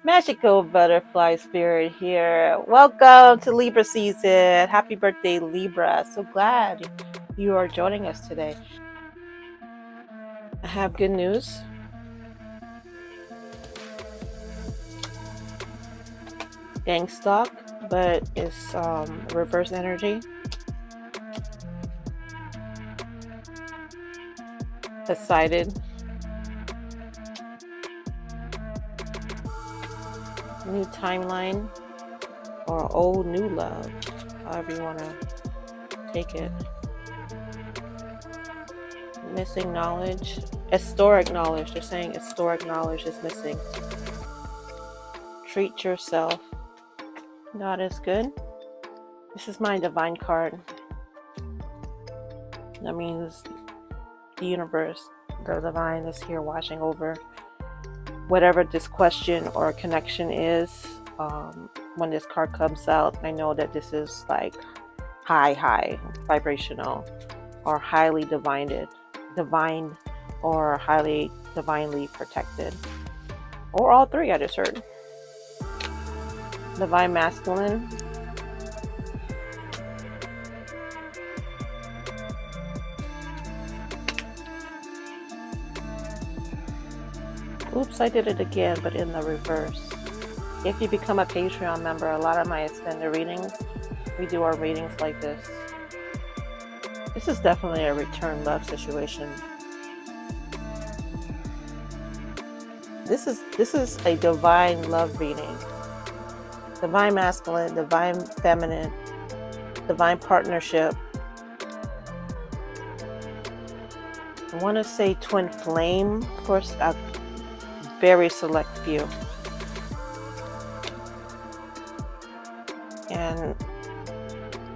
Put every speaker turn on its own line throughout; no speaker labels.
Magical butterfly spirit here. Welcome to Libra season. Happy birthday, Libra. So glad you are joining us today. I have good news. Gang stalk, but it's reverse energy. Decided. New timeline or old new love, however you want to take it. Missing knowledge, historic knowledge. They're saying historic knowledge is missing. Treat yourself. God is good. This is my divine card. That means the universe, the divine, is here watching over whatever this question or connection is. When this card comes out, I know that this is like high vibrational or highly divine or highly divinely protected, or all three. I just heard divine masculine, oops, I did it again, but in the reverse. If you become a Patreon member, a lot of my extended readings, we do our readings like this. This is definitely a return love situation. This is a divine love reading. Divine masculine, divine feminine, divine partnership. I want to say twin flame for a very select few. And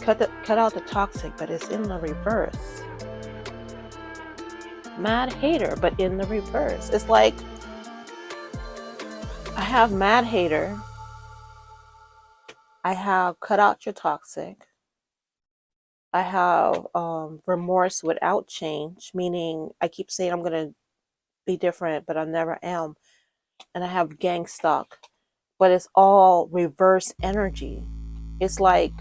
cut out the toxic, but it's in the reverse. Mad hater, but in the reverse. It's like I have mad hater. I have cut out your toxic. I have remorse without change, meaning I keep saying I'm going to be different, but I never am. And I have gang stalk, but it's all reverse energy. It's like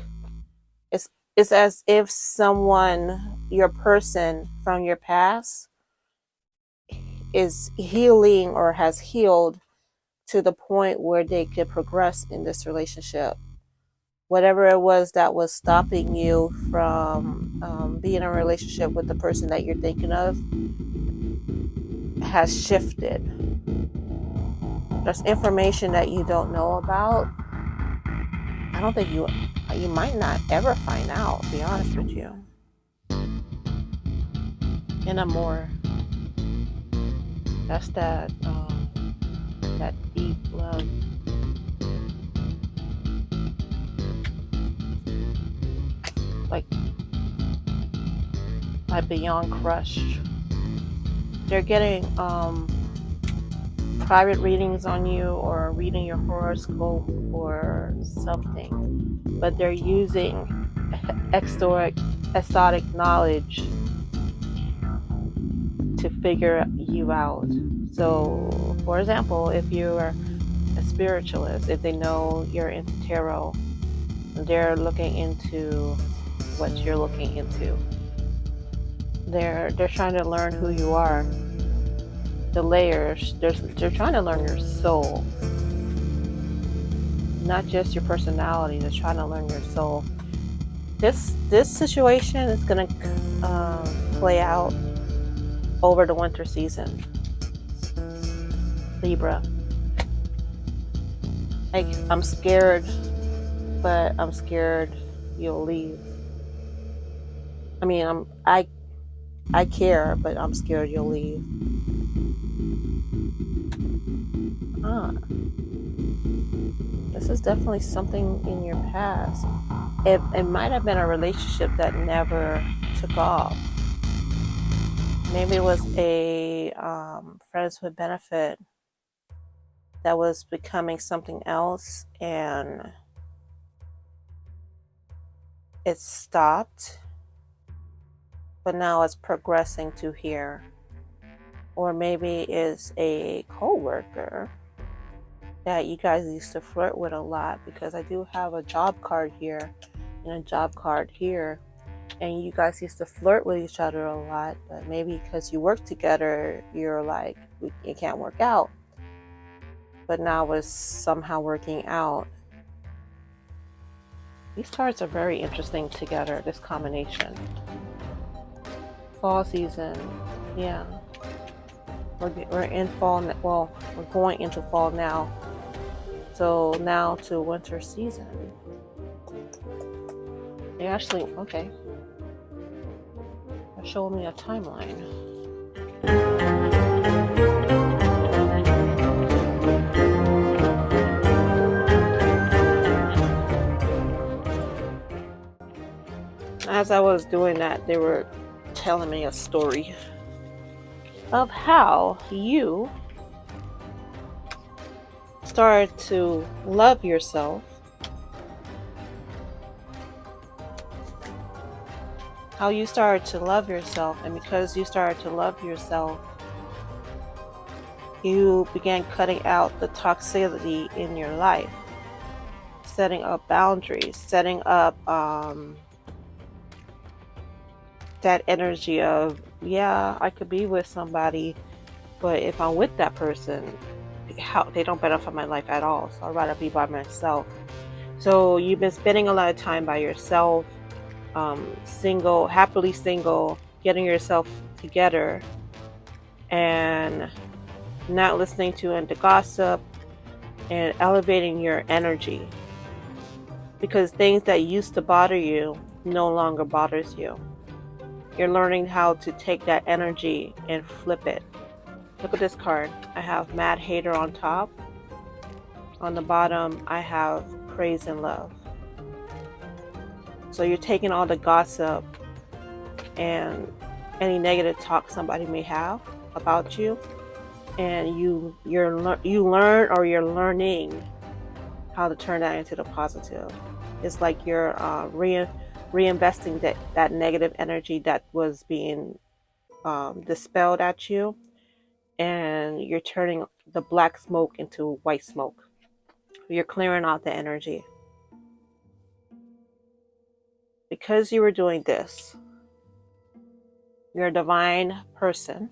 it's as if someone, your person from your past, is healing or has healed to the point where they could progress in this relationship. Whatever it was that was stopping you from being in a relationship with the person that you're thinking of has shifted. There's information that you don't know about. I don't think you might not ever find out, to be honest with you. In Amor, that's that deep love. Like beyond crush. They're getting private readings on you or reading your horoscope or something, but they're using exotic knowledge to figure you out. So, for example, if you're a spiritualist, if they know you're into tarot, they're looking into what you're looking into. They're trying to learn who you are. The layers, they're trying to learn your soul, not just your personality. They're trying to learn your soul. This situation is going to play out over the winter season. Libra. I'm scared, but I'm scared you'll leave. I mean, I care, but I'm scared you'll leave. This is definitely something in your past. It might have been a relationship that never took off. Maybe it was a friends with benefit that was becoming something else and it stopped, but now it's progressing to here. Or maybe it's a co-worker that you guys used to flirt with a lot, because I do have a job card here and a job card here, and you guys used to flirt with each other a lot, but maybe because you work together, you're like, it can't work out. But now it's somehow working out. These cards are very interesting together, this combination. Fall season, yeah. We're in fall, well, we're going into fall now. So now to winter season. They actually, okay. They're showing me a timeline. As I was doing that, they were telling me a story of how you started to love yourself, how you started to love yourself, and because you started to love yourself, you began cutting out the toxicity in your life, setting up boundaries, setting up that energy of, yeah, I could be with somebody, but if I'm with that person, they don't benefit my life at all, so I'd rather be by myself. So you've been spending a lot of time by yourself, single, happily single, getting yourself together, and not listening to the gossip, and elevating your energy, because things that used to bother you no longer bothers you. You're learning how to take that energy and flip it. Look at this card. I have Mad Hater on top. On the bottom, I have Praise and Love. So you're taking all the gossip and any negative talk somebody may have about you, and you're learning how to turn that into the positive. It's like you're reinvesting that negative energy that was being dispelled at you, and you're turning the black smoke into white smoke. You're clearing out the energy. Because you were doing this, you're a divine person.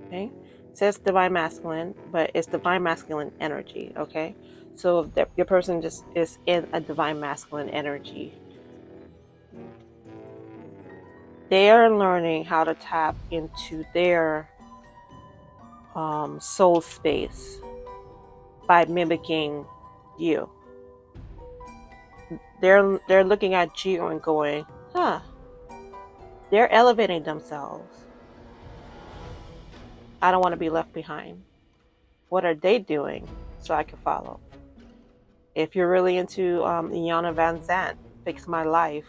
Okay? It says divine masculine, but it's divine masculine energy, okay? So your person just is in a divine masculine energy. They are learning how to tap into their soul space by mimicking you. They're looking at you and going, huh, they're elevating themselves. I don't want to be left behind. What are they doing so I can follow? If you're really into Iana Van Zandt, Fix My Life,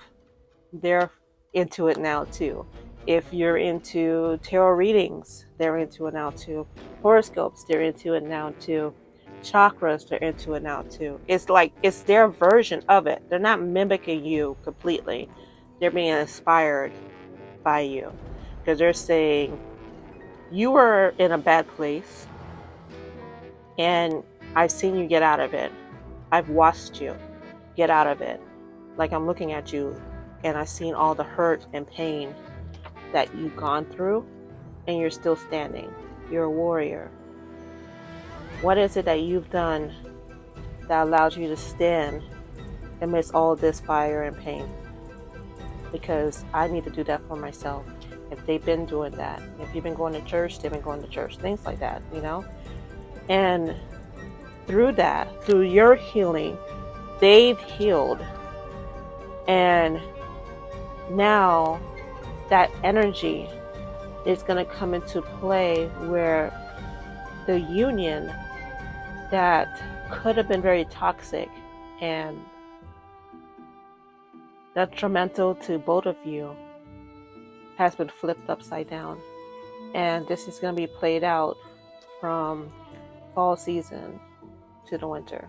they're into it now too. If you're into tarot readings, they're into it now too. Horoscopes, they're into it now too. Chakras, they're into it now too. It's like it's their version of it. They're not mimicking you completely. They're being inspired by you, because they're saying you were in a bad place and I've seen you get out of it. I've watched you get out of it. Like I'm looking at you and I've seen all the hurt and pain that you've gone through, and you're still standing. You're a warrior. What is it that you've done that allows you to stand amidst all this fire and pain? Because I need to do that for myself. If they've been doing that, if you've been going to church, they've been going to church, things like that, you know? And through that, through your healing, they've healed. And now that energy is going to come into play where the union that could have been very toxic and detrimental to both of you has been flipped upside down. And this is going to be played out from fall season to the winter.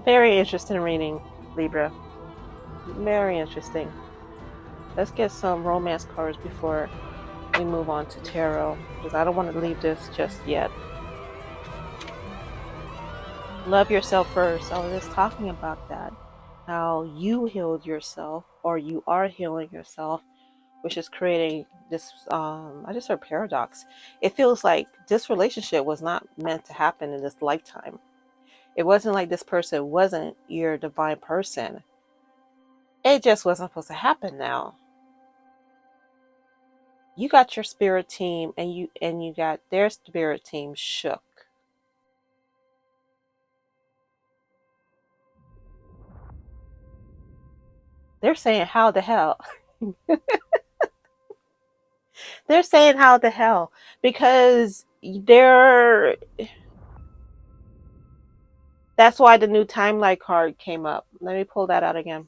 Very interesting reading, Libra. Very interesting. Let's get some romance cards before We move on to tarot because I don't want to leave this just yet. Love yourself first. I was just talking about that. How you healed yourself, or you are healing yourself, which is creating this, I just heard paradox. It feels like this relationship was not meant to happen in this lifetime. It wasn't like this person wasn't your divine person. It just wasn't supposed to happen now. You got your spirit team and you got their spirit team shook. They're saying, how the hell? They're saying, how the hell? Because that's why the new timeline card came up. Let me pull that out again.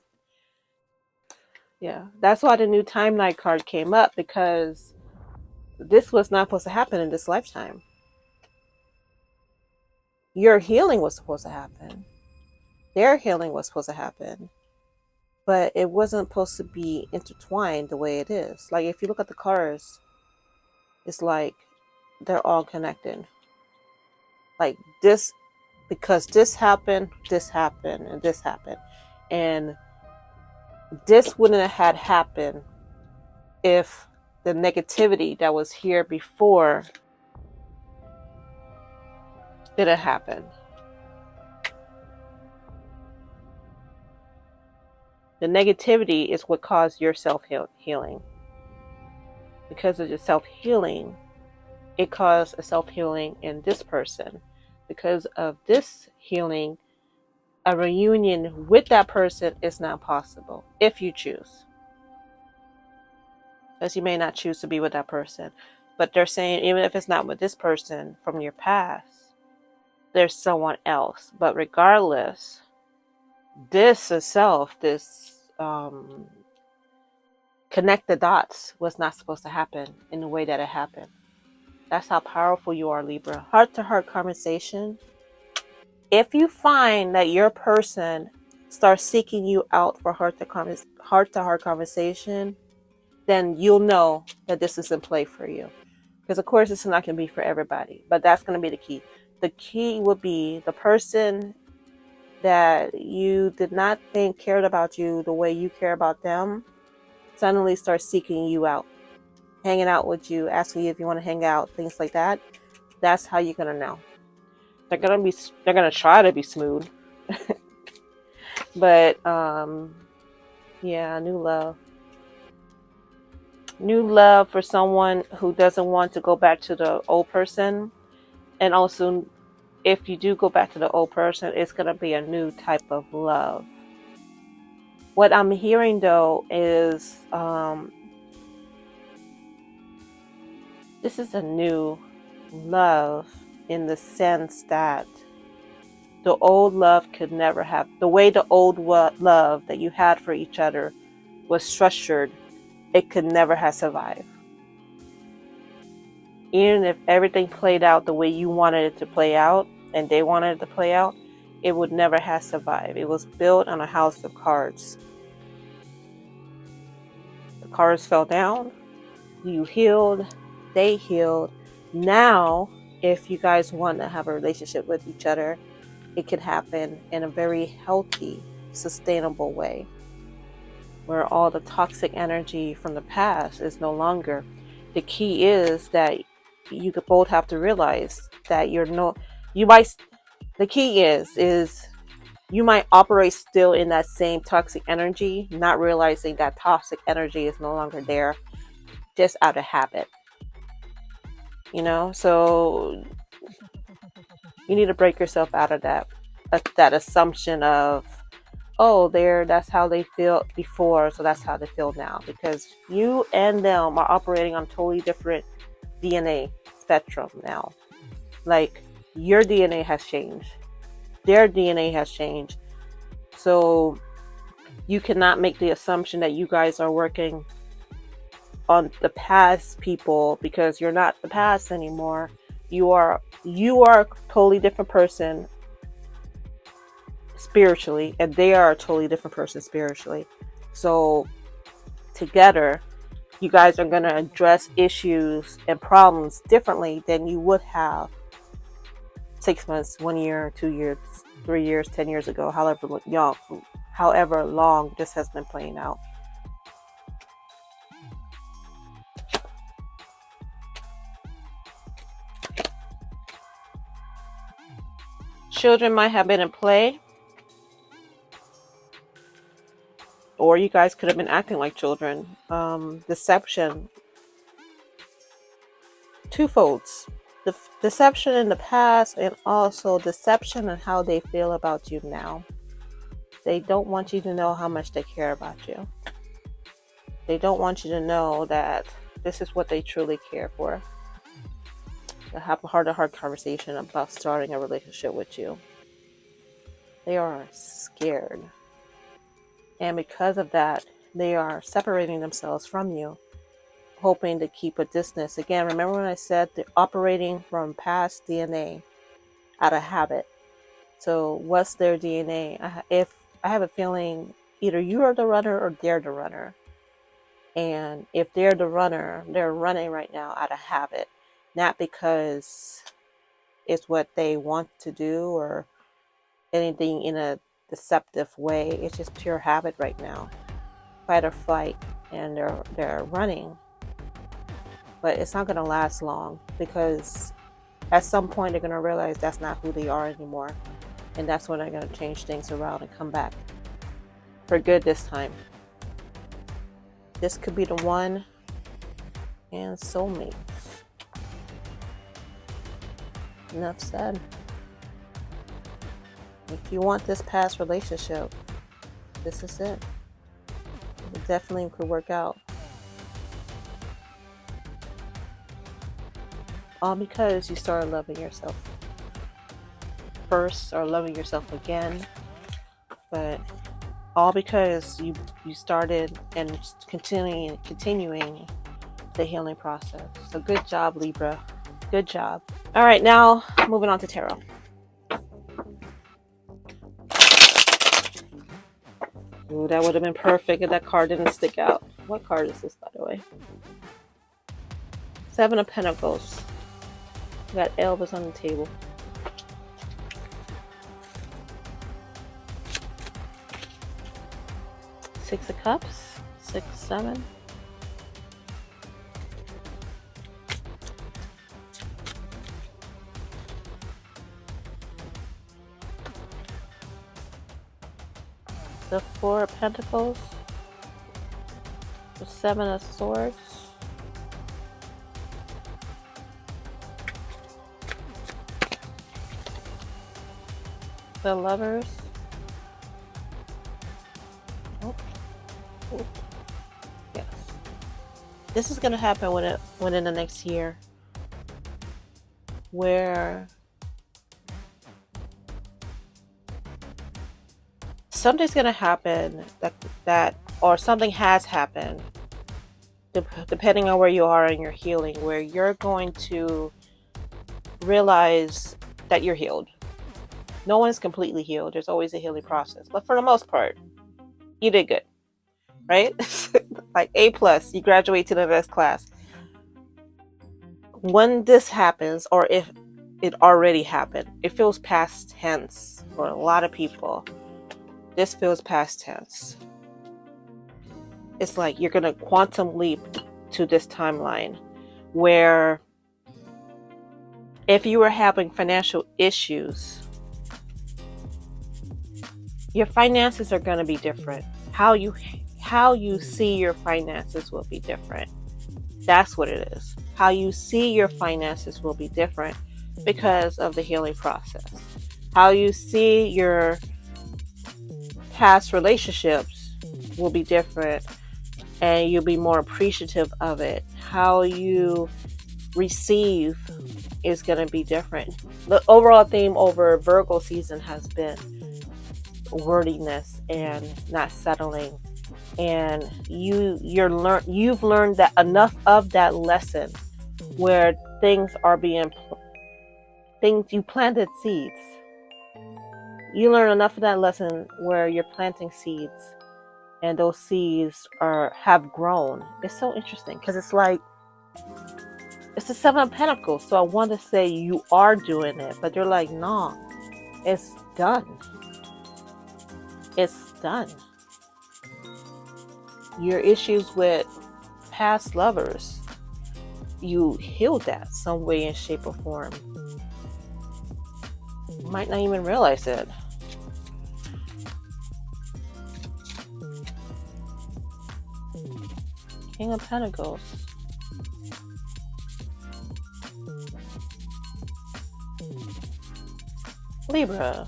Yeah, that's why the new timeline card came up, because this was not supposed to happen in this lifetime. Your healing was supposed to happen. Their healing was supposed to happen. But it wasn't supposed to be intertwined the way it is. Like, if you look at the cards, it's like they're all connected. Like this, because this happened, and this happened. And this wouldn't have had happened if the negativity that was here before didn't happen. The negativity is what caused your self-healing. Because of your self-healing, it caused a self-healing in this person. Because of this healing, a reunion with that person is not possible if you choose. Because you may not choose to be with that person. But they're saying, even if it's not with this person from your past, there's someone else. But regardless, this itself, this connect the dots, was not supposed to happen in the way that it happened. That's how powerful you are, Libra. Heart-to-heart conversation. If you find that your person starts seeking you out for heart-to-heart conversation, then you'll know that this is in play for you. Because, of course, it's not going to be for everybody, but that's going to be the key. The key would be the person that you did not think cared about you the way you care about them suddenly starts seeking you out, hanging out with you, asking you if you want to hang out, things like that. That's how you're going to know. They're going to try to be smooth. But yeah, new love for someone who doesn't want to go back to the old person. And also, if you do go back to the old person, it's going to be a new type of love. What I'm hearing, though, is this is a new love, in the sense that the old love could never have, the way the old love that you had for each other was structured, it could never have survived. Even if everything played out the way you wanted it to play out and they wanted it to play out, it would never have survived. It was built on a house of cards. The cards fell down, you healed, they healed. Now, if you guys want to have a relationship with each other, it can happen in a very healthy, sustainable way, where all the toxic energy from the past is no longer. The key is that you could both have to realize that the key is you might operate still in that same toxic energy, not realizing that toxic energy is no longer there, just out of habit. So you need to break yourself out of that assumption of, oh, that's how they feel before, so that's how they feel now. Because you and them are operating on totally different DNA spectrum now. Like, your DNA has changed, their DNA has changed. So you cannot make the assumption that you guys are working on the past people, because you're not the past anymore. You are a totally different person spiritually, and they are a totally different person spiritually. So together You guys are going to address issues and problems differently than you would have 6 months, 1 year, 2 years, 3 years, 10 years ago, however long this has been playing out. Children might have been in play, or you guys could have been acting like children. Deception, twofolds. Deception in the past, and also deception in how they feel about you now. They don't want you to know how much they care about you. They don't want you to know that this is what they truly care for. They'll have a heart-to-heart conversation about starting a relationship with you. They are scared. And because of that, they are separating themselves from you, hoping to keep a distance. Again, remember when I said they're operating from past DNA out of habit. So what's their DNA? If I have a feeling either you are the runner or they're the runner. And if they're the runner, they're running right now out of habit, not because it's what they want to do or anything in a deceptive way. It's just pure habit right now, fight or flight, and they're running. But it's not going to last long, because at some point they're going to realize that's not who they are anymore, and that's when they're going to change things around and come back for good this time. This could be the one. And soulmates. Enough said. If you want this past relationship, this is it. It definitely could work out. All because you started loving yourself first, or loving yourself again. But all because you started and continuing the healing process. So good job, Libra. Good job. All right, now moving on to tarot. Ooh, that would have been perfect if that card didn't stick out. What card is this, by the way? 7 of Pentacles. We got Elvis on the table. Six of Cups. 6, 7. The 4 of Pentacles. The 7 of Swords. The Lovers. Oh. Yes. This is going to happen within the next year, where something's going to happen or something has happened, depending on where you are in your healing, where you're going to realize that you're healed. No one's completely healed. There's always a healing process. But for the most part, you did good, right? Like A+, you graduate to the next class. When this happens, or if it already happened, it feels past tense for a lot of people. This feels past tense. It's like you're going to quantum leap to this timeline where if you were having financial issues, your finances are going to be different. How you see your finances will be different. That's what it is. How you see your finances will be different because of the healing process. How you see your past relationships will be different, and you'll be more appreciative of it. How you receive is going to be different. The overall theme over Virgo season has been wordiness and not settling, and you've learned that enough of that lesson where you planted seeds. You learn enough of that lesson where you're planting seeds, and those seeds have grown. It's so interesting because it's like it's the Seven of Pentacles. So I want to say you are doing it, but they're like, no, it's done. It's done. Your issues with past lovers, you healed that some way in shape or form. You might not even realize it. King of Pentacles. Libra.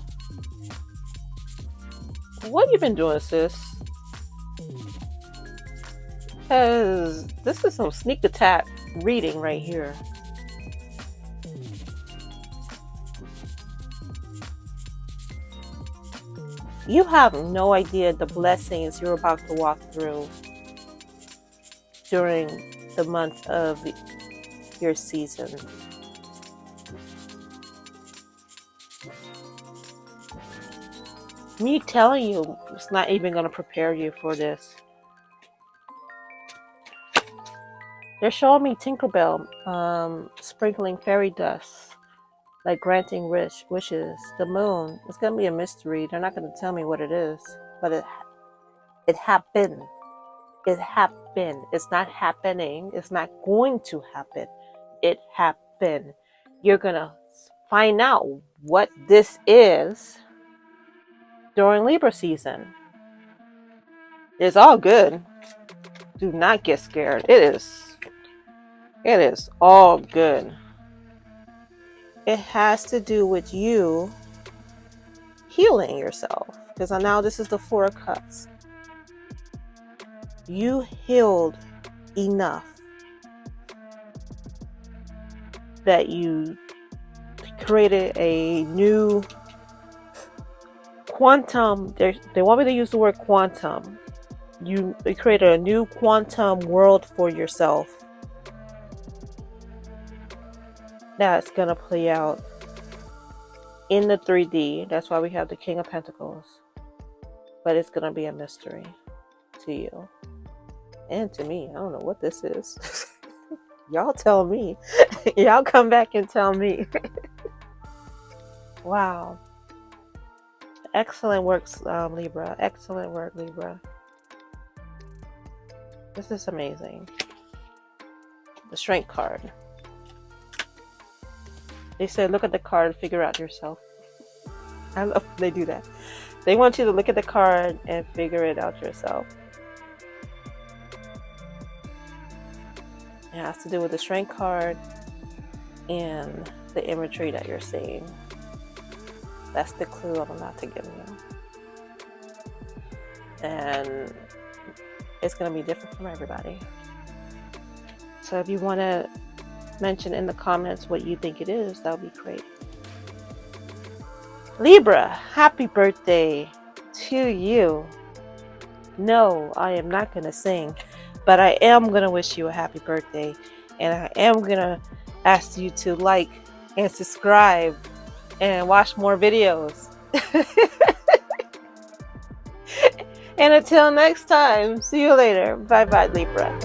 What have you been doing, sis? Because this is some sneak attack reading right here. You have no idea the blessings you're about to walk through during the month of your season. Me telling you, it's not even going to prepare you for this. They're showing me Tinkerbell sprinkling fairy dust, like granting wishes. The moon, it's going to be a mystery. They're not going to tell me what it is, but it happened. It happened. It's not happening. It's not going to happen. It happened. You're going to find out what this is during Libra season. It's all good. Do not get scared. It is all good. It has to do with you healing yourself. Because now this is the Four of Cups. You healed enough that you created a new quantum. They want me to use the word quantum. You created a new quantum world for yourself that's going to play out in the 3D. That's why we have the King of Pentacles. But it's going to be a mystery to you and to me. I don't know what this is. Y'all tell me. Y'all come back and tell me. Wow. Excellent work, Libra. Excellent work, Libra. This is amazing. The Strength card. They said, look at the card, figure out yourself. I love when they do that. They want you to look at the card and figure it out yourself. It has to do with the Strength card and the imagery that you're seeing. That's the clue I'm about to give you. And it's going to be different from everybody. So if you want to mention in the comments what you think it is, that would be great. Libra, happy birthday to you. No, I am not going to sing, but I am going to wish you a happy birthday. And I am going to ask you to like and subscribe and watch more videos. And until next time, see you later. Bye bye, Libra.